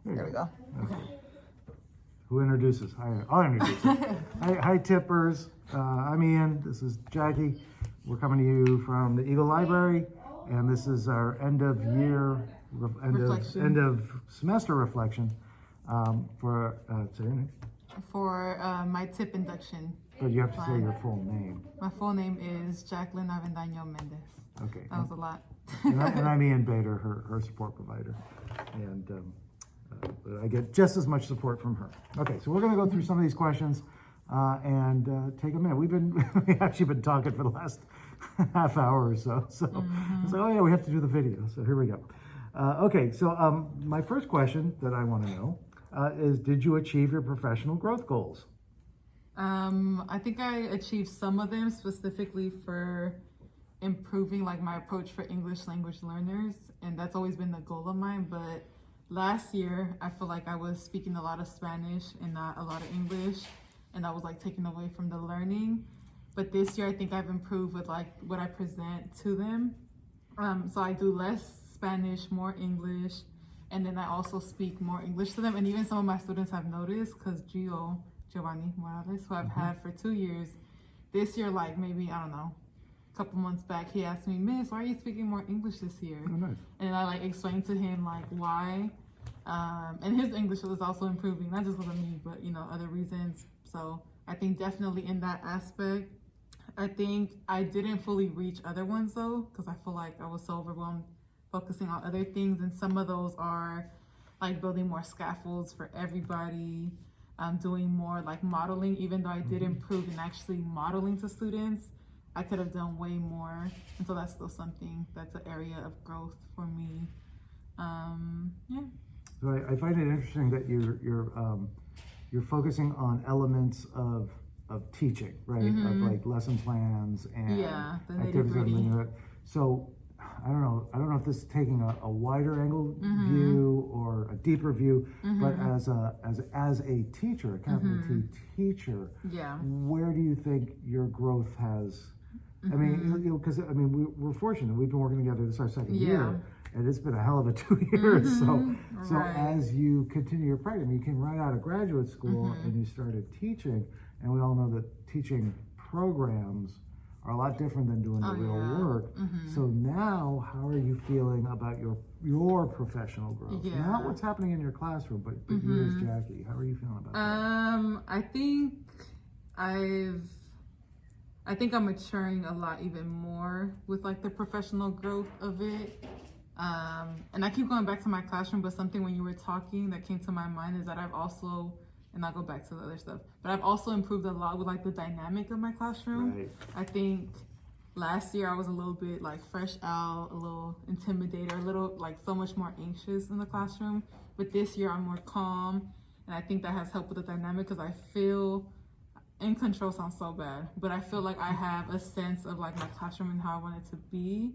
There we go. Okay. Who introduces? I'll introduce you. Hi, Tippers. I'm Ian. This is Jackie. We're coming to you from the Eagle Library, and this is our end of semester reflection for say your name. For my tip induction. But you have to say your full name. My full name is Jacqueline Avendaño Mendez. Okay. That was a lot. and I'm Ian Bader, her support provider, and I get just as much support from her. Okay, so we're going to go through some of these questions and take a minute. We've actually been talking for the last half hour or so. So it's like, oh yeah, we have to do the video. So here we go. Okay, so my first question that I want to know is, did you achieve your professional growth goals? I think I achieved some of them, specifically for improving like my approach for English language learners, and that's always been the goal of mine. But last year I feel like I was speaking a lot of Spanish and not a lot of English, and that was like taken away from the learning. But this year I think I've improved with like what I present to them. So I do less Spanish, more English, and then I also speak more English to them. And even some of my students have noticed, because Giovanni Morales, who I've had for 2 years, this year, like maybe, I don't know, a couple months back, he asked me, Miss, why are you speaking more English this year? Oh, nice. And I like explained to him like why. And his English was also improving, not just because of me, but other reasons. So I think definitely in that aspect. I think I didn't fully reach other ones though, because I feel like I was so overwhelmed focusing on other things. And some of those are like building more scaffolds for everybody, doing more like modeling. Even though I did improve in actually modeling to students, I could have done way more. And so that's still something that's an area of growth for me. Yeah. So I find it interesting that you're focusing on elements of teaching, right? Of like lesson plans and the activities. So I don't know if this is taking a wider angle view or a deeper view, but as a teacher, a capital T teacher, where do you think your growth has? I mean, because we're fortunate. We've been working together. This is our second year, and it's been a hell of a 2 years. So as you continue your practice, you came right out of graduate school and you started teaching, and we all know that teaching programs are a lot different than doing the real work. So now, how are you feeling about your professional growth? Not what's happening in your classroom, but you as Jackie. How are you feeling about that? I think I'm maturing a lot even more with like the professional growth of it. And I keep going back to my classroom, but something when you were talking that came to my mind is that I've also, and I'll go back to the other stuff, but I've also improved a lot with like the dynamic of my classroom. Right. I think last year I was a little bit like fresh out, a little intimidated, a little like so much more anxious in the classroom. But this year I'm more calm, and I think that has helped with the dynamic because I feel in control. Sounds so bad, but I feel like I have a sense of like my classroom and how I want it to be.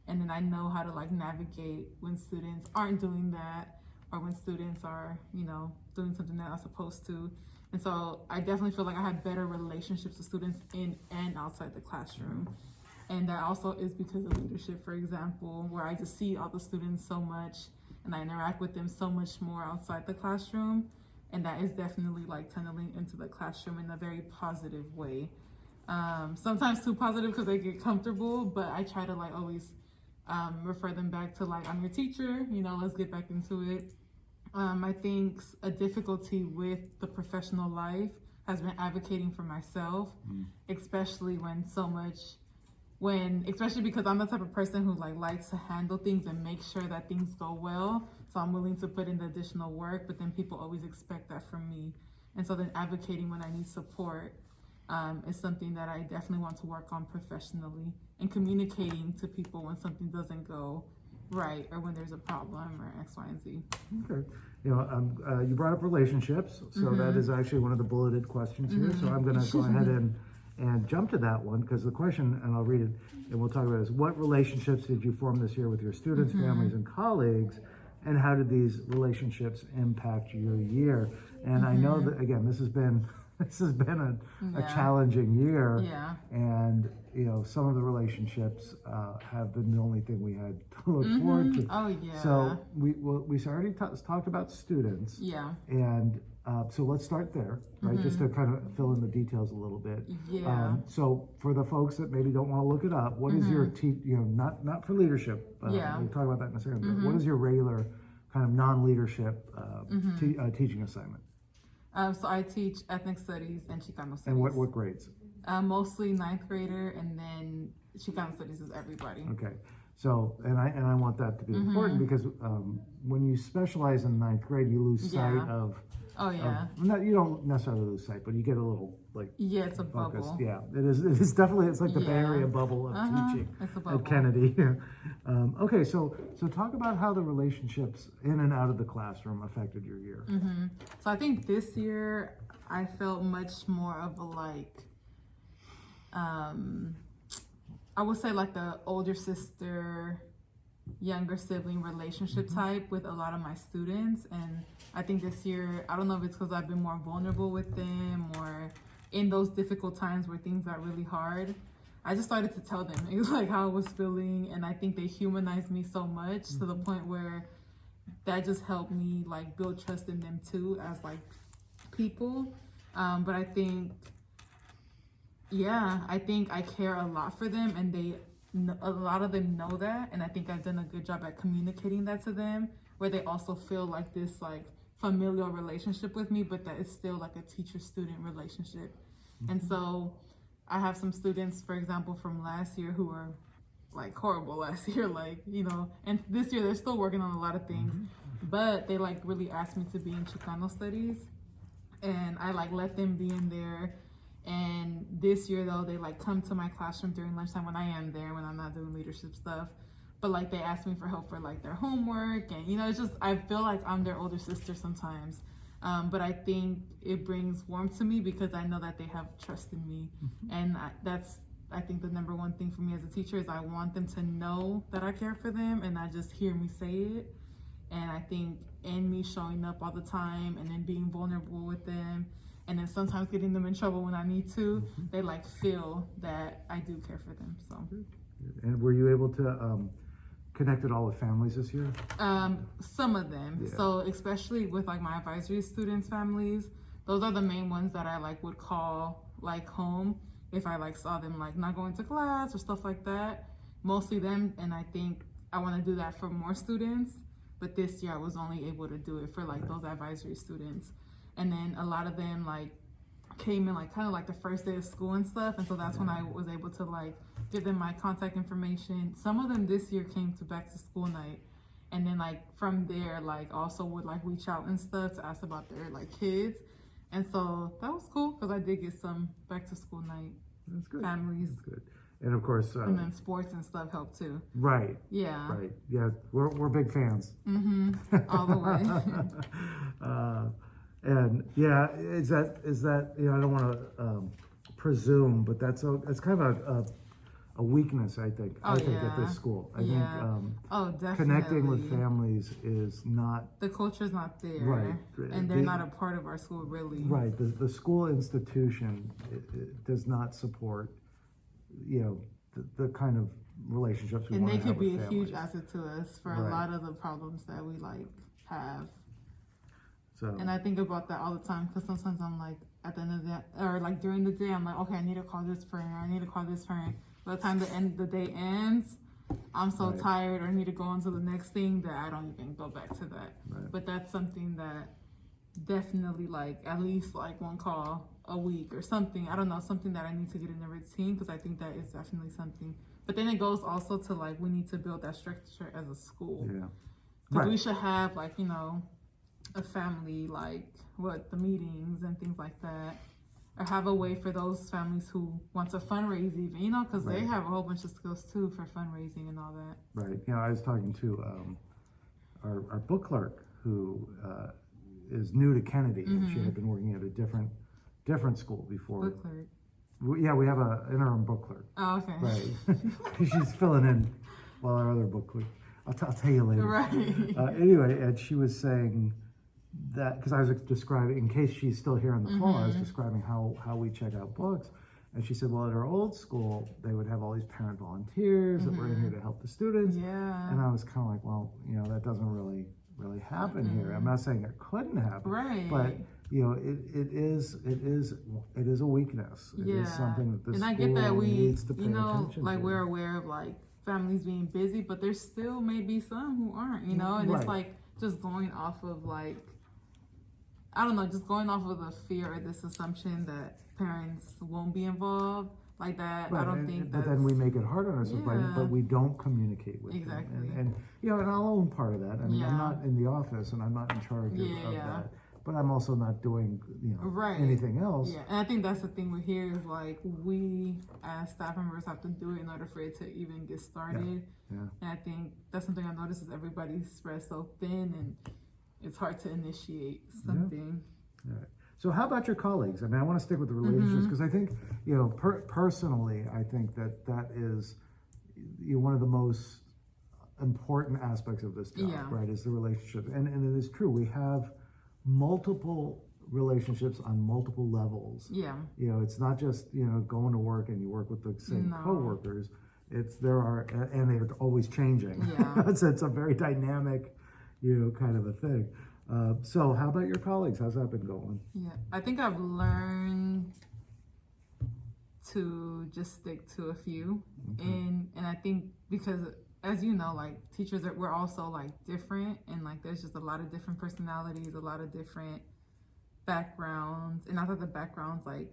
And then I know how to like navigate when students aren't doing that, or when students are, doing something they're not supposed to. And so I definitely feel like I have better relationships with students in and outside the classroom. And that also is because of leadership, for example, where I just see all the students so much and I interact with them so much more outside the classroom. And that is definitely like tunneling into the classroom in a very positive way. Sometimes too positive because they get comfortable, but I try to like always refer them back to like, I'm your teacher, let's get back into it. I think a difficulty with the professional life has been advocating for myself, especially especially because I'm the type of person who like likes to handle things and make sure that things go well. So I'm willing to put in the additional work, but then people always expect that from me. And so then advocating when I need support is something that I definitely want to work on professionally, and communicating to people when something doesn't go right or when there's a problem or X, Y, and Z. Okay. You brought up relationships, so that is actually one of the bulleted questions here. So I'm going to go ahead and jump to that one, because the question, and I'll read it and we'll talk about it, is what relationships did you form this year with your students, families, and colleagues, and how did these relationships impact your year? And I know that, again, this has been this has been a Yeah. challenging year. Yeah. And, some of the relationships have been the only thing we had to look forward to. Oh yeah. So we already talked about students. Yeah. And so let's start there, right? Just to kind of fill in the details a little bit. Yeah. So for the folks that maybe don't want to look it up, what is your not for leadership? Yeah. We'll talk about that in a second. But what is your regular kind of non-leadership teaching assignment? So I teach ethnic studies and Chicano studies. And what grades? Mostly ninth grader, and then Chicano studies is everybody. Okay. So, and I want that to be important because when you specialize in ninth grade, you lose sight of. Oh yeah. You don't necessarily lose sight, but you get a little Yeah, it's a focused. bubble. Yeah, it is. It is definitely. It's like the Bay Yeah. Area bubble of teaching It's a bubble. at Kennedy. Okay, so talk about how the relationships in and out of the classroom affected your year. So I think this year I felt much more of a I would say like the older sister, younger sibling relationship type with a lot of my students. And I think this year, I don't know if it's because I've been more vulnerable with them or in those difficult times where things are really hard, I just started to tell them it was like how I was feeling. And I think they humanized me so much to the point where that just helped me like build trust in them too as like people. But I think I care a lot for them, and a lot of them know that, and I think I've done a good job at communicating that to them, where they also feel like this like familial relationship with me, but that it's still like a teacher-student relationship. And so I have some students, for example, from last year who were like horrible last year, and this year they're still working on a lot of things, but they like really asked me to be in Chicano studies, and I like let them be in there. And this year though, they like come to my classroom during lunchtime when I am there, when I'm not doing leadership stuff. But like they ask me for help for like their homework, and it's just, I feel like I'm their older sister sometimes. But I think it brings warmth to me because I know that they have trust in me. And that's, I think the number one thing for me as a teacher is I want them to know that I care for them and not just hear me say it. And I think in me showing up all the time and then being vulnerable with them, and then sometimes getting them in trouble when I need to, they like feel that I do care for them. So. And were you able to connect at all with families this year? Some of them. Yeah. So especially with like my advisory students' families, those are the main ones that I like would call like home if I like saw them like not going to class or stuff like that. Mostly them, and I think I want to do that for more students. But this year I was only able to do it for like those advisory students. And then a lot of them like came in like kind of like the first day of school and stuff, and so that's when I was able to like give them my contact information. Some of them this year came to back to school night, and then like from there like also would like reach out and stuff to ask about their like kids, and so that was cool because I did get some back to school night families. That's good. And of course, and then sports and stuff helped too. Right. Yeah. Right. Yeah, we're big fans. All the way. And yeah, is that I don't want to presume, but that's kind of a weakness, I think. I think at this school, I think definitely connecting with families is not, the culture's not there, right, and they're not a part of our school really. Right, the school institution it does not support, the kind of relationships we and want they to have could be with a families. huge asset to us for a lot of the problems that we like have. So. And I think about that all the time because sometimes I'm like at the end of the day, or like during the day, I'm like, okay, I need to call this parent, or I need to call this parent. By the time the day ends, I'm so tired or need to go on to the next thing that I don't even go back to that. Right. But that's something that definitely like at least like one call a week or something. I don't know, something that I need to get in the routine because I think that is definitely something. But then it goes also to like we need to build that structure as a school. Yeah. Because we should have like, a family, like the meetings and things like that, or have a way for those families who want to fundraise even, because they have a whole bunch of skills too for fundraising and all that. Right. I was talking to our book clerk who is new to Kennedy. And she had been working at a different school before. Book clerk. Yeah, we have an interim book clerk. Oh, okay. Right. She's filling in while our other book clerk. I'll tell you later. Right. Anyway, and she was saying that, because I was describing, in case she's still here in the fall, I was describing how we check out books. And she said, well, at our old school, they would have all these parent volunteers that were in here to help the students. Yeah. And I was kind of like, well, that doesn't really happen here. I'm not saying it couldn't happen, Right. but it is a weakness. It is something that the and school I get that needs to pay attention like to. we're aware of like families being busy, but there's still maybe some who aren't, and Right. it's like just going off of like, I don't know, just going off of the fear or this assumption that parents won't be involved like that. Right, I don't think but that's, then we make it hard on ourselves, Yeah. but we don't communicate with Exactly. them. And I'll own part of that. I mean, I'm Yeah. not in the office and I'm not in charge of Yeah. that, but I'm also not doing Right. anything else. Yeah, and I think that's the thing with here is like we as staff members have to do it in order for it to even get started. Yeah. And I think that's something I noticed is everybody's spread so thin and it's hard to initiate something. All right. So how about your colleagues? I mean, I want to stick with the relationships because I think, personally, I think that is one of the most important aspects of this job, Yeah. right? Is the relationship. And it is true. We have multiple relationships on multiple levels. Yeah. It's not just, going to work and you work with the same No. coworkers. And they're always changing. Yeah. It's a very dynamic, kind of a thing. So how about your colleagues? How's that been going? Yeah. I think I've learned to just stick to a few. And I think because as you know, like teachers we're also like different and like there's just a lot of different personalities, a lot of different backgrounds. And I thought the backgrounds like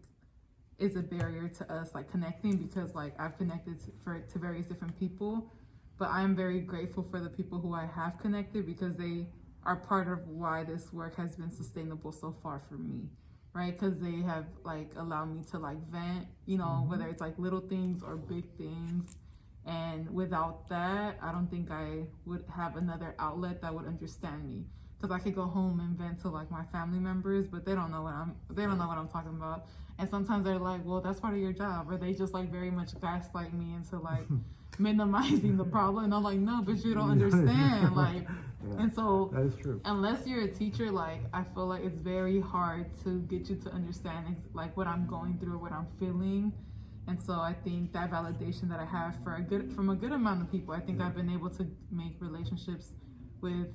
is a barrier to us like connecting because like I've connected to various different people, but I'm very grateful for the people who I have connected because they are part of why this work has been sustainable so far for me, right? Because they have like allowed me to like vent, whether it's like little things or big things. And without that, I don't think I would have another outlet that would understand me. Because I could go home and vent to like my family members, but they don't know what I'm talking about. And sometimes they're like, well, that's part of your job. Or they just like very much gaslight me into like minimizing the problem. And I'm like, no, but you don't understand. Like, and so that is true. Unless you're a teacher, like I feel like it's very hard to get you to understand like what I'm going through, what I'm feeling. And so I think that validation that I have from a good amount of people, I think I've been able to make relationships with.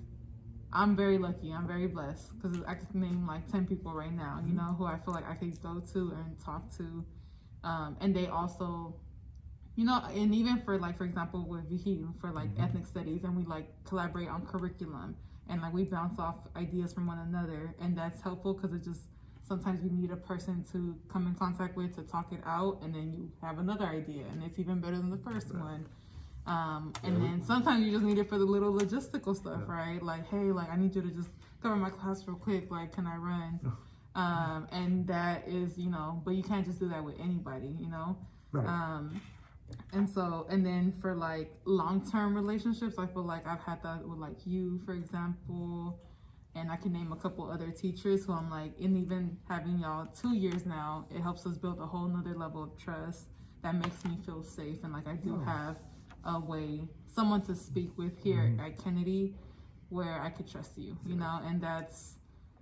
I'm very lucky. I'm very blessed because I could name like 10 people right now, who I feel like I could go to and talk to. And they also, and even for like, for example, with Vihi for like ethnic studies, and we like collaborate on curriculum and like we bounce off ideas from one another. And that's helpful because it just, sometimes we need a person to come in contact with to talk it out. And then you have another idea and it's even better than the first one. And then sometimes you just need it for the little logistical stuff, right? Like, hey, like I need you to just cover my class real quick. Like, can I run? And that is, but you can't just do that with anybody, Right. And then for like long-term relationships, I feel like I've had that with like you, for example, and I can name a couple other teachers who I'm like, and even having y'all 2 years now, it helps us build a whole nother level of trust that makes me feel safe. And like, I do have someone to speak with here at Kennedy where I could trust you, and that's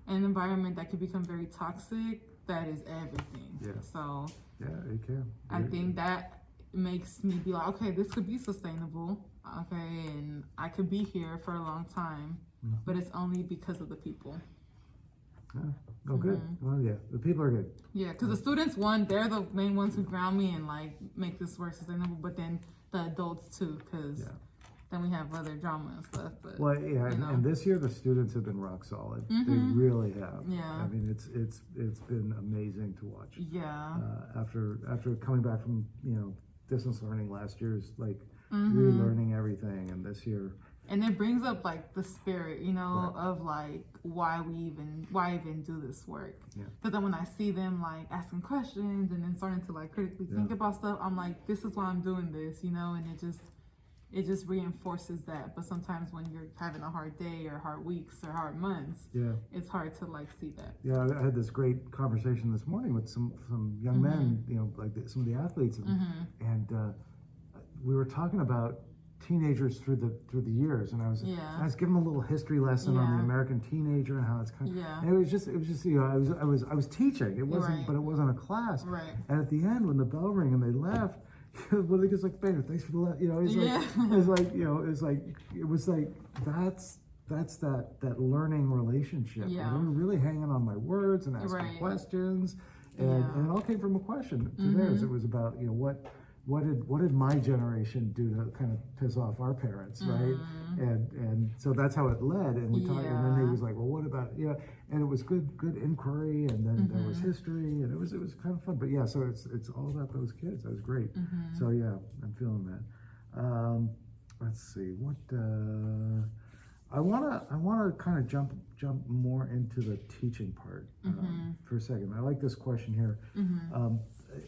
an environment that could become very toxic. That is everything. Yeah. So Yeah, it can. I think that makes me be like, okay, this could be sustainable. Okay. And I could be here for a long time, but it's only because of the people. Yeah. Oh, good. Well, yeah, the people are good. Yeah. Cause the students, they're the main ones who ground me and like make this work sustainable, but then the adults too, because then we have other drama and stuff. But well, yeah, and this year the students have been rock solid. They really have. Yeah. I mean, it's been amazing to watch. Yeah. After coming back from distance learning last year's like relearning everything, and this year. And it brings up like the spirit, of like why even do this work. Because then when I see them like asking questions and then starting to like critically think about stuff, I'm like, this is why I'm doing this, and it just reinforces that. But sometimes when you're having a hard day or hard weeks or hard months, it's hard to like see that. Yeah, I had this great conversation this morning with some young men, like some of the athletes, and we were talking about teenagers through the years, and I was giving them a little history lesson on the American teenager and how it's kind of, and it was just I was teaching. It wasn't, but it wasn't a class. Right. And at the end, when the bell rang and they left, well, they just like, "Baby, thanks for the it was like that's that learning relationship. Yeah. They were really hanging on my words and asking questions, and it all came from a question to theirs. It was about what did my generation do to kind of piss off our parents, right? And so that's how it led. And we talked, and then they was like, well, what about And it was good inquiry, and then there was history, and it was kind of fun. But yeah, so it's all about those kids. That was great. So yeah, I'm feeling that. Let's see what I wanna kind of jump more into the teaching part for a second. I like this question here.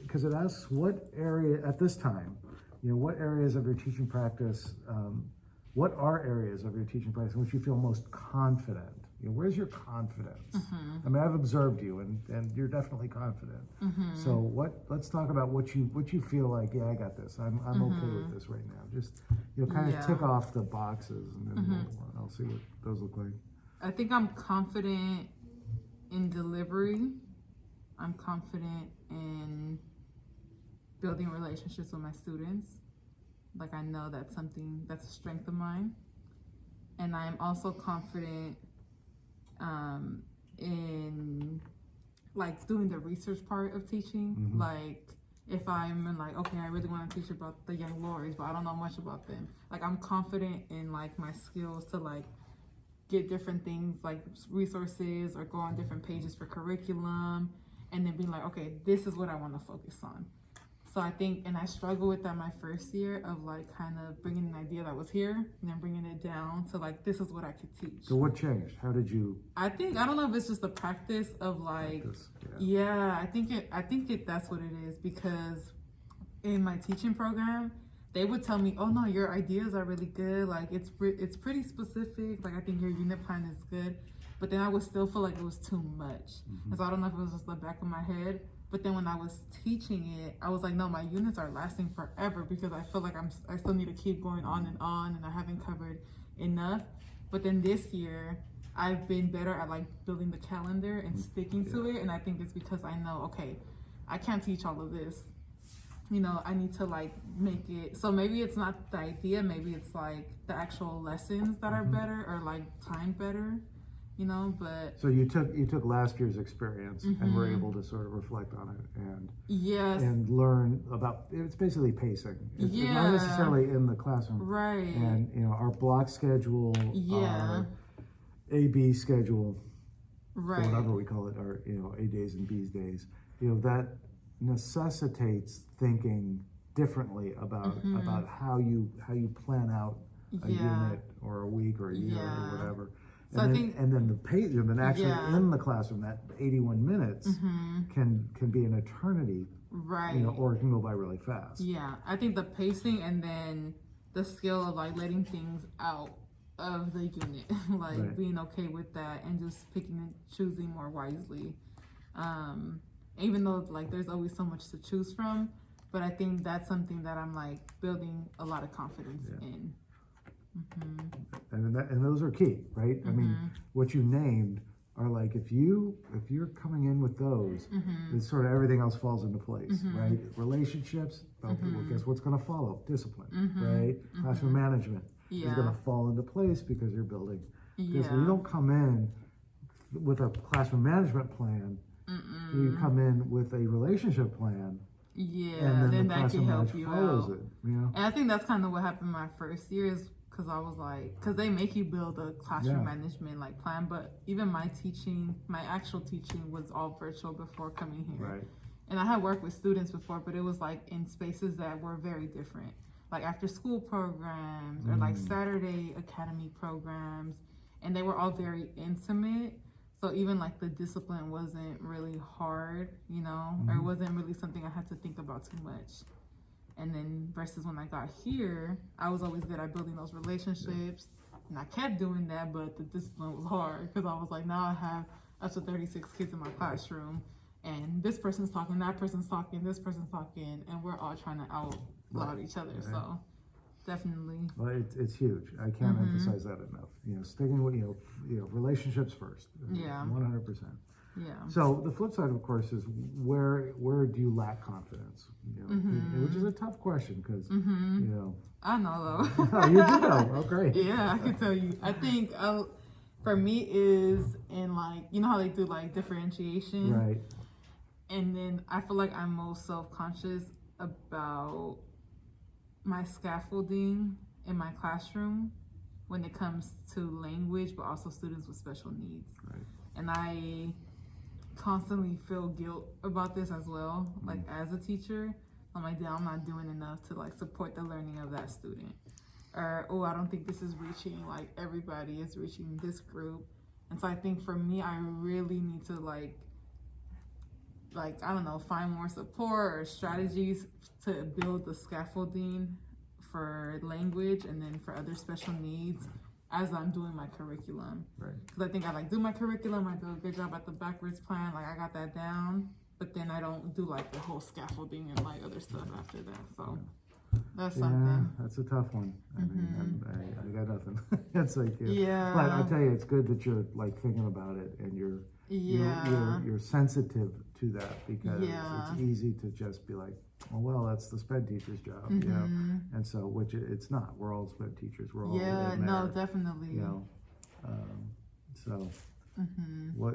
Because it asks what area at this time, what areas of your teaching practice, what are areas of your teaching practice in which you feel most confident? Where's your confidence? I mean, I've observed you, and you're definitely confident. So let's talk about what you feel like. Yeah, I got this. I'm okay with this right now. Just kind of tick off the boxes, and then I'll see what those look like. I think I'm confident in delivery. I'm confident in building relationships with my students. Like, I know that's a strength of mine. And I'm also confident in like doing the research part of teaching. Like, if I'm like, okay, I really want to teach about the young Lories, but I don't know much about them. Like, I'm confident in like my skills to like get different things like resources or go on different pages for curriculum, and then be like, okay, this is what I want to focus on. So I think, and I struggled with that my first year of like kind of bringing an idea that was here and then bringing it down to like, this is what I could teach. So what changed? How did you? I don't know if it's just the practice of like, I think that's what it is, because in my teaching program, they would tell me, oh no, your ideas are really good. Like it's pretty specific. Like I think your unit plan is good. But then I would still feel like it was too much. And so I don't know if it was just the back of my head. But then when I was teaching it, I was like, no, my units are lasting forever, because I feel like I still need to keep going on, and I haven't covered enough. But then this year, I've been better at like building the calendar and sticking to it. And I think it's because I know, okay, I can't teach all of this. I need to like make it. So maybe it's not the idea, maybe it's like the actual lessons that are better, or like timed better. But so you took last year's experience and were able to sort of reflect on it and learn about, it's basically pacing. It's not necessarily in the classroom, right? And our block schedule, our A/B schedule, right? Or whatever we call it, our A days and B days. That necessitates thinking differently about how you plan out a unit or a week or a year or whatever. So and then the page, and then actually in the classroom, that 81 minutes can be an eternity, right? Or it can go by really fast. Yeah, I think the pacing, and then the skill of like letting things out of the unit, like being okay with that, and just picking and choosing more wisely. Even though like there's always so much to choose from, but I think that's something that I'm like building a lot of confidence in. And those are key, right? I mean, what you named are like, if you're coming in with those, then sort of everything else falls into place, right? Relationships, well, guess what's going to follow? Discipline, right? Classroom management is going to fall into place because you're building. Because when you don't come in with a classroom management plan, you come in with a relationship plan. And then the that can help you out. It, And I think that's kind of what happened my first year, is because I was like, because they make you build a classroom management like plan, but even my actual teaching was all virtual before coming here. Right. And I had worked with students before, but it was like in spaces that were very different, like after school programs or like Saturday academy programs, and they were all very intimate. So even like the discipline wasn't really hard, or it wasn't really something I had to think about too much. And then versus when I got here, I was always good at building those relationships, and I kept doing that, but the discipline was hard, because I was like, now I have up to 36 kids in my classroom, and this person's talking, that person's talking, this person's talking, and we're all trying to out loud each other. So definitely. Well, it's huge. I can't emphasize that enough. Sticking with relationships first. Yeah. 100%. Yeah. So the flip side, of course, is where do you lack confidence? Which is a tough question because I know though. Oh, you do know. Oh, great. Yeah, I can tell you. I think for me is in like, you know how they do like differentiation? Right. And then I feel like I'm most self-conscious about my scaffolding in my classroom when it comes to language, but also students with special needs. Right. And I constantly feel guilt about this as well, like as a teacher. I'm like, damn, I'm not doing enough to like support the learning of that student. Or, oh, I don't think this is reaching, like everybody is reaching this group. And so I think for me, I really need to like, I don't know, find more support or strategies to build the scaffolding for language and then for other special needs as I'm doing my curriculum. Right. Because I think I like do my curriculum, I do a good job at the backwards plan, like I got that down, but then I don't do like the whole scaffolding and like other stuff after that. So that's something. That's a tough one. I mean, I got nothing. It's like, Yeah. But I tell you, it's good that you're like thinking about it and you're sensitive to that because it's easy to just be like, oh, well, that's the SPED teacher's job, and so which it's not. We're all SPED teachers. We're all in there, Definitely. So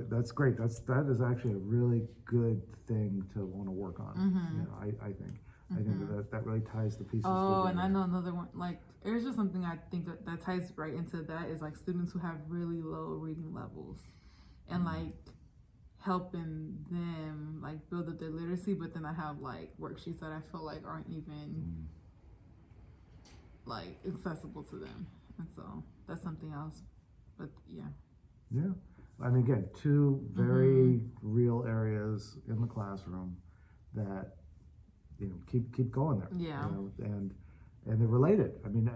that's great. That is actually a really good thing to want to work on. I think. I think that really ties the pieces together. And I know another one, like, it's just something I think that ties right into that is like students who have really low reading levels and like helping them like build up their literacy, but then I have like worksheets that I feel like aren't even like accessible to them. And so that's something else. But yeah. I mean, again, two very real areas in the classroom that keep going there. And they're related. I mean,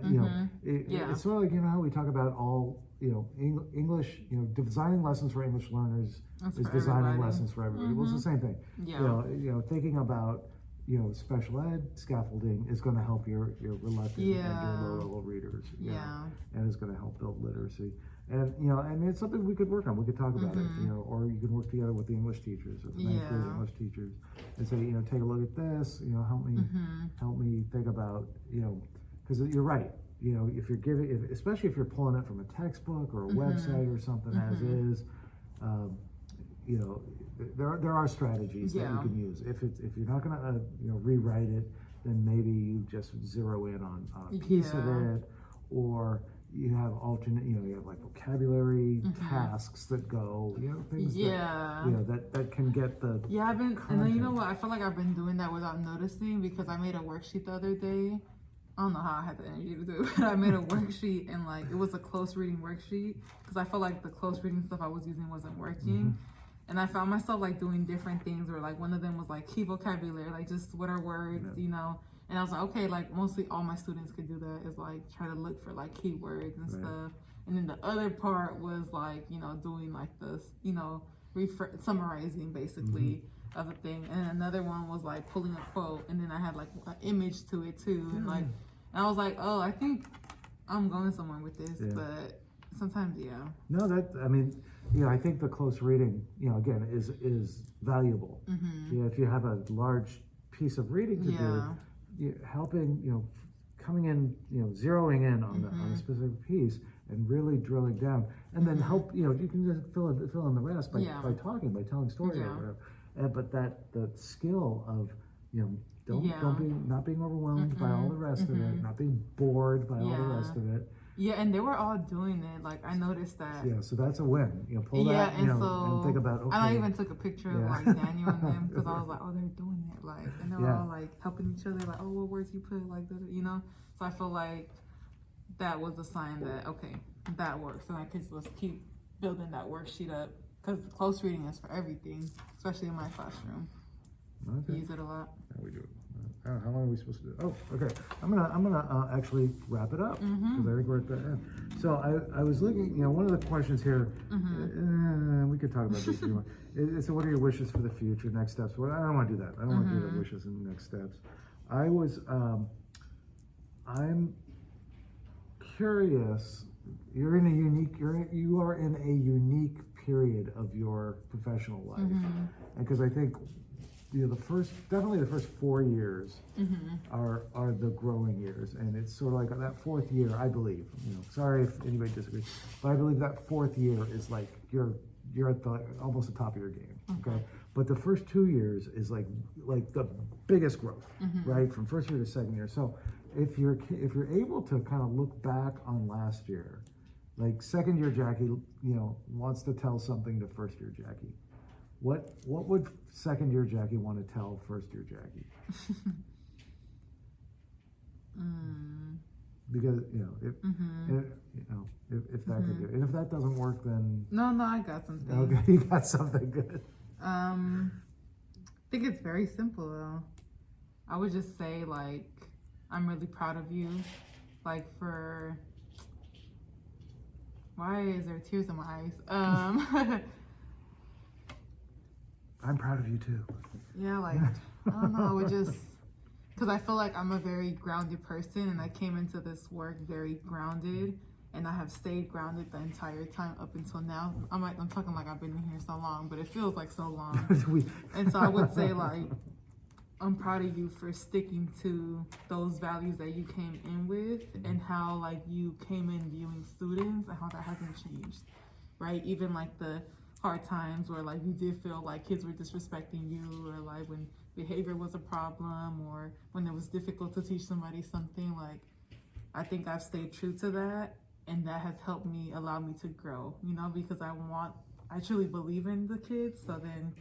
it's sort of like how we talk about all English. Designing lessons for English learners is designing lessons for everybody. Well, it's the same thing. Thinking about special ed scaffolding is going to help your reluctant and your low level readers. And it's going to help build literacy. And and it's something we could work on. We could talk about it. Or you could work together with the English teachers or the ninth grade English teachers and say, take a look at this. Help me think about because you're right. If you're giving, especially if you're pulling it from a textbook or a website or something as is, there are strategies that you can use. If you're not going to rewrite it, then maybe you just zero in on a piece of it, or you have alternate, you have like vocabulary tasks that go, things that can get the I've been, content. and then you know what, I feel like I've been doing that without noticing because I made a worksheet the other day. I don't know how I had the energy to do it, but I made a worksheet and like it was a close reading worksheet because I felt like the close reading stuff I was using wasn't working. And I found myself like doing different things where like one of them was like key vocabulary, like just what are words, and I was like, okay, like mostly all my students could do that is like try to look for like keywords and stuff. And then the other part was like, doing like this, summarizing basically of a thing. And another one was like pulling a quote and then I had like an image to it too. And like, and I was like, oh, I think I'm going somewhere with this, but sometimes, No, I think the close reading, again, is valuable. If you have a large piece of reading to do, helping, coming in, zeroing in on a specific piece and really drilling down, and then help, you can just fill in the rest by talking, by telling stories or whatever. But the skill of, not being overwhelmed by all the rest of it, not being bored by all the rest of it. And they were all doing it. Like I noticed that. So that's a win. Pull that, and think about. Okay. And I even took a picture of like Daniel and them because I was like, oh, they're doing it. Like, and they're all like helping each other. Like, oh, what words you put? Like, So I feel like that was a sign that okay, that works, and I could just keep building that worksheet up because close reading is for everything, especially in my classroom. Okay. We use it a lot. Yeah, we do. How long are we supposed to do? Oh, okay. I'm gonna actually wrap it up because I think we're at the end. So I was looking. One of the questions here. We could talk about this if you want. So, what are your wishes for the future? Next steps? Well, I don't want to do that. I don't want to do the wishes and next steps. I'm curious. You are in a unique period of your professional life, and because I think definitely the first 4 years are the growing years, and it's sort of like that fourth year, I believe. Sorry if anybody disagrees, but I believe that fourth year is like you're at almost the top of your game. Okay, but the first 2 years is like the biggest growth, right, from first year to second year. So if you're able to kind of look back on last year, like second year Jackie, wants to tell something to first year Jackie. What would second year Jackie want to tell first year Jackie? Because if that could do it, and if that doesn't work, then No, I got something. okay, you got something good. I think it's very simple though. I would just say like, I'm really proud of you. Like why is there tears in my eyes? I'm proud of you too. Yeah, like, I don't know, because I feel like I'm a very grounded person, and I came into this work very grounded, and I have stayed grounded the entire time up until now. I'm talking like I've been in here so long, but it feels like so long. And so I would say like, I'm proud of you for sticking to those values that you came in with, and how like you came in viewing students and how that hasn't changed, right? Even like the hard times where like you did feel like kids were disrespecting you, or like when behavior was a problem, or when it was difficult to teach somebody something, like I think I've stayed true to that, and that has helped me, allow me to grow, because I truly believe in the kids. So then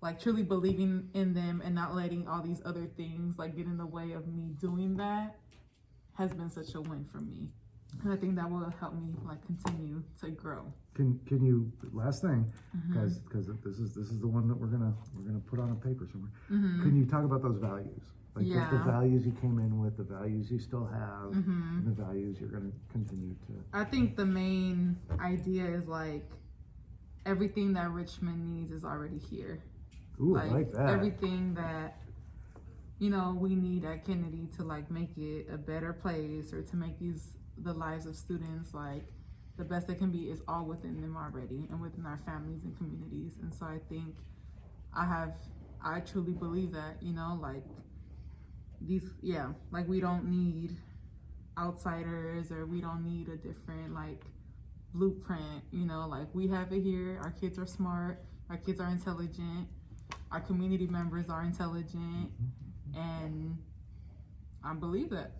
like truly believing in them and not letting all these other things like get in the way of me doing that has been such a win for me. And I think that will help me like continue to grow. Can you, last thing, because this is the one that we're gonna put on a paper somewhere. Can you talk about those values? Like the values you came in with, the values you still have, and the values you're gonna continue to. I think the main idea is like everything that Richmond needs is already here. Ooh, I like that. Everything that we need at Kennedy to like make it a better place, or to make the lives of students like the best they can be, is all within them already, and within our families and communities. And so I think I truly believe that, like like we don't need outsiders, or we don't need a different like blueprint, like we have it here. Our kids are smart, our kids are intelligent, our community members are intelligent, and I believe that,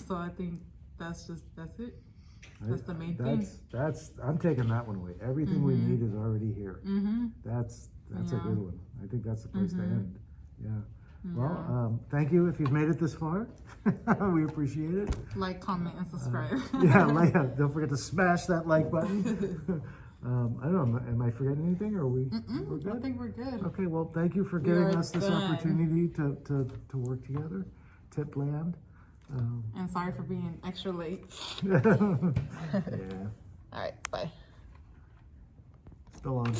so I think that's it. That's the main thing. I'm taking that one away. Everything we need is already here. That's a good one. I think that's the place to end. Yeah. Well, thank you if you've made it this far. We appreciate it. Like, comment, and subscribe. Don't forget to smash that like button. I don't know, am I forgetting anything, or we're good? I think we're good. Okay, well, thank you for giving us this opportunity to work together. Tipland. And sorry for being extra late. Yeah. All right, bye. Still on.